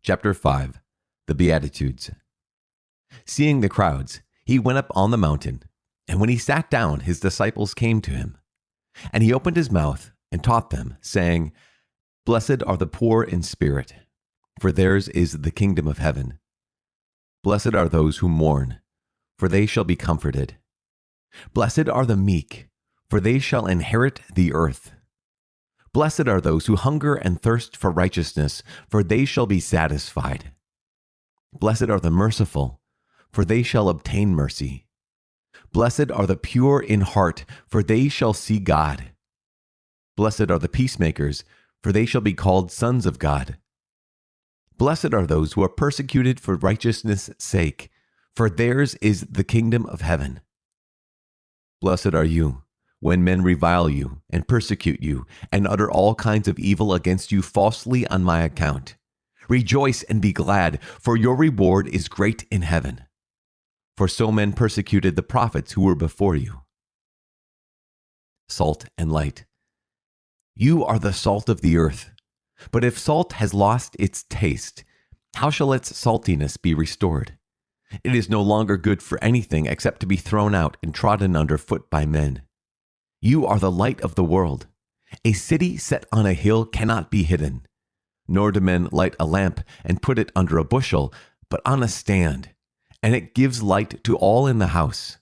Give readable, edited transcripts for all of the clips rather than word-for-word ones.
Chapter 5. The Beatitudes. Seeing the crowds, he went up on the mountain, and when he sat down, his disciples came to him. And he opened his mouth and taught them, saying, Blessed are the poor in spirit, for theirs is the kingdom of heaven. Blessed are those who mourn, for they shall be comforted. Blessed are the meek, for they shall inherit the earth. Blessed are those who hunger and thirst for righteousness, for they shall be satisfied. Blessed are the merciful, for they shall obtain mercy. Blessed are the pure in heart, for they shall see God. Blessed are the peacemakers, for they shall be called sons of God. Blessed are those who are persecuted for righteousness' sake, for theirs is the kingdom of heaven. Blessed are you, when men revile you, and persecute you, and utter all kinds of evil against you falsely on my account. Rejoice and be glad, for your reward is great in heaven. For so men persecuted the prophets who were before you. Salt and light. You are the salt of the earth. But if salt has lost its taste, how shall its saltiness be restored? It is no longer good for anything except to be thrown out and trodden under foot by men. You are the light of the world. A city set on a hill cannot be hidden. Nor do men light a lamp and put it under a bushel, but on a stand, and it gives light to all in the house.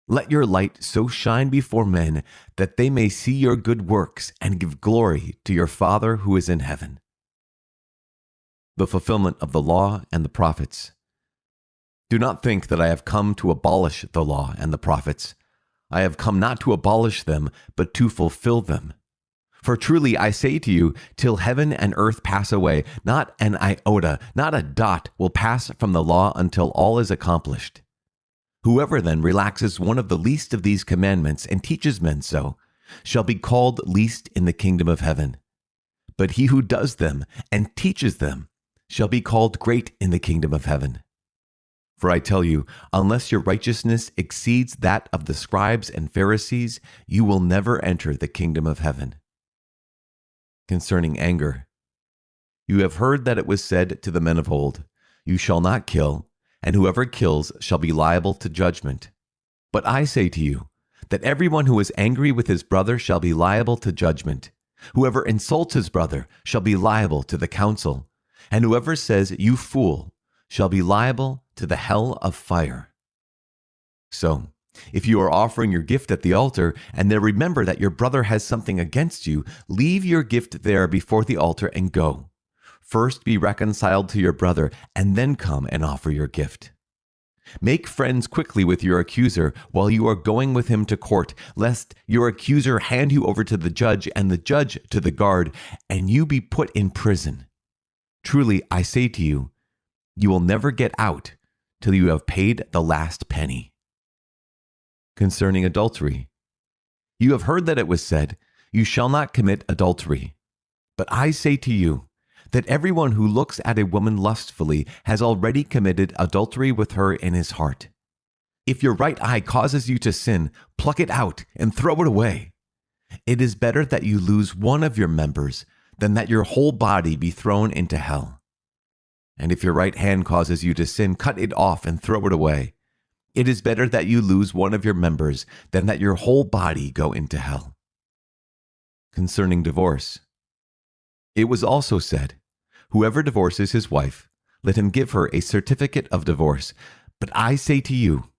Let your light so shine before men that they may see your good works and give glory to your Father who is in heaven. The fulfillment of the law and the prophets. Do not think that I have come to abolish the law and the prophets. I have come not to abolish them, but to fulfill them. For truly I say to you, till heaven and earth pass away, not an iota, not a dot will pass from the law until all is accomplished. Whoever then relaxes one of the least of these commandments and teaches men so, shall be called least in the kingdom of heaven. But he who does them and teaches them shall be called great in the kingdom of heaven. For I tell you, unless your righteousness exceeds that of the scribes and Pharisees, you will never enter the kingdom of heaven. Concerning anger. You have heard that it was said to the men of old, You shall not kill, and whoever kills shall be liable to judgment. But I say to you, that everyone who is angry with his brother shall be liable to judgment. Whoever insults his brother shall be liable to the council, and whoever says, You fool, shall be liable to the hell of fire. So, if you are offering your gift at the altar, and there remember that your brother has something against you, leave your gift there before the altar and go. First be reconciled to your brother, and then come and offer your gift. Make friends quickly with your accuser while you are going with him to court, lest your accuser hand you over to the judge, and the judge to the guard, and you be put in prison. Truly, I say to you, you will never get out till you have paid the last penny. Concerning adultery. You have heard that it was said, You shall not commit adultery. But I say to you, that everyone who looks at a woman lustfully has already committed adultery with her in his heart. If your right eye causes you to sin, pluck it out and throw it away. It is better that you lose one of your members than that your whole body be thrown into hell. And if your right hand causes you to sin, cut it off and throw it away. It is better that you lose one of your members than that your whole body go into hell. Concerning divorce. It was also said, Whoever divorces his wife, let him give her a certificate of divorce. But I say to you,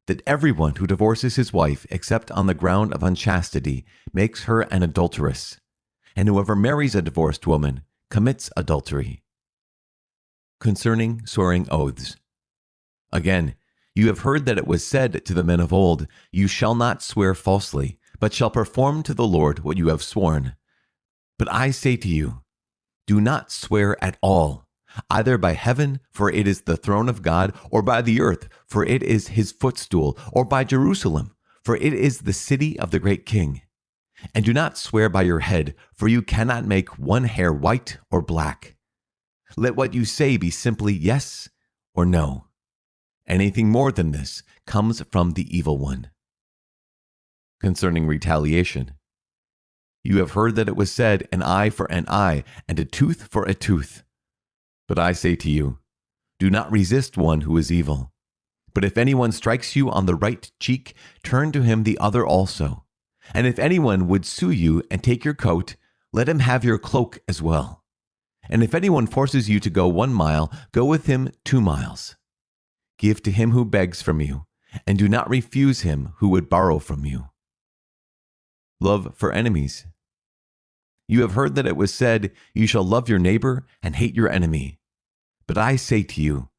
that everyone who divorces his wife except on the ground of unchastity makes her an adulteress, and whoever marries a divorced woman commits adultery. Concerning swearing oaths. Again, you have heard that it was said to the men of old, You shall not swear falsely, but shall perform to the Lord what you have sworn. But I say to you, do not swear at all, either by heaven, for it is the throne of God, or by the earth, for it is his footstool, or by Jerusalem, for it is the city of the great king. And do not swear by your head, for you cannot make one hair white or black. Let what you say be simply yes or no. Anything more than this comes from the evil one. Concerning retaliation. You have heard that it was said, an eye for an eye, and a tooth for a tooth. But I say to you, do not resist one who is evil. But if anyone strikes you on the right cheek, turn to him the other also. And if anyone would sue you and take your coat, let him have your cloak as well. And if anyone forces you to go 1 mile, go with him 2 miles. Give to him who begs from you, and do not refuse him who would borrow from you. Love for enemies. You have heard that it was said, you shall love your neighbor and hate your enemy. But I say to you,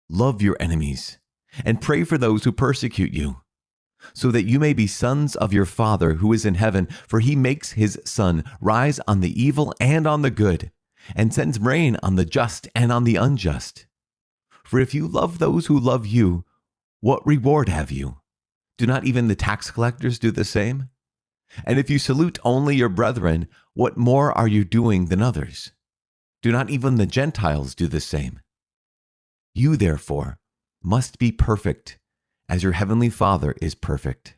love your enemies, and pray for those who persecute you, so that you may be sons of your Father who is in heaven, for he makes his sun rise on the evil and on the good, and sends rain on the just and on the unjust. For if you love those who love you, what reward have you? Do not even the tax collectors do the same? And if you salute only your brethren, what more are you doing than others? Do not even the Gentiles do the same? You, therefore, must be perfect, as your heavenly Father is perfect.